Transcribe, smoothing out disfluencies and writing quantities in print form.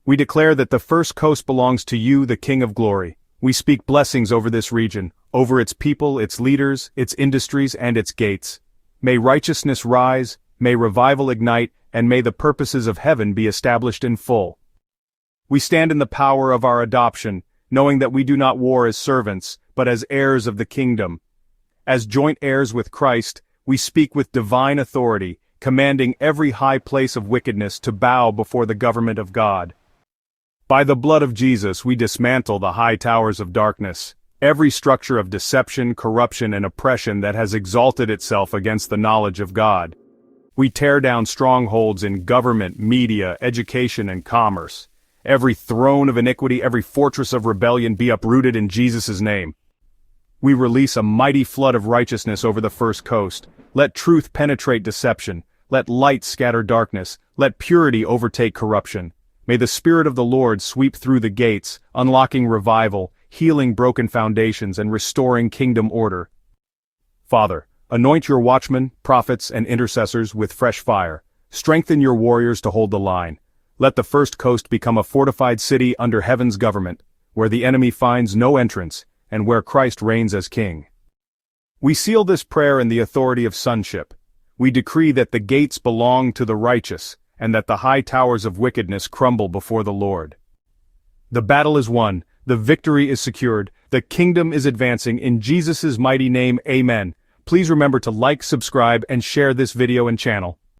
We declare that the first coast belongs to you, the King of Glory. We speak blessings over this region, over its people, its leaders, its industries, and its gates. May righteousness rise, may revival ignite, and may the purposes of heaven be established in full. We stand in the power of our adoption, knowing that we do not war as servants, but as heirs of the kingdom. As joint heirs with Christ, we speak with divine authority, commanding every high place of wickedness to bow before the government of God. By the blood of Jesus we dismantle the high towers of darkness, every structure of deception, corruption, and oppression that has exalted itself against the knowledge of God. We tear down strongholds in government, media, education, and commerce. Every throne of iniquity, every fortress of rebellion be uprooted in Jesus' name. We release a mighty flood of righteousness over the first coast. Let truth penetrate deception. Let light scatter darkness. Let purity overtake corruption. May the Spirit of the Lord sweep through the gates, unlocking revival, healing broken foundations, and restoring kingdom order. Father, anoint your watchmen, prophets, and intercessors with fresh fire. Strengthen your warriors to hold the line. Let the first coast become a fortified city under heaven's government, where the enemy finds no entrance, and where Christ reigns as King. We seal this prayer in the authority of sonship. We decree that the gates belong to the righteous, and that the high towers of wickedness crumble before the Lord. The battle is won, the victory is secured, the kingdom is advancing in Jesus' mighty name, amen. Please remember to like, subscribe, and share this video and channel.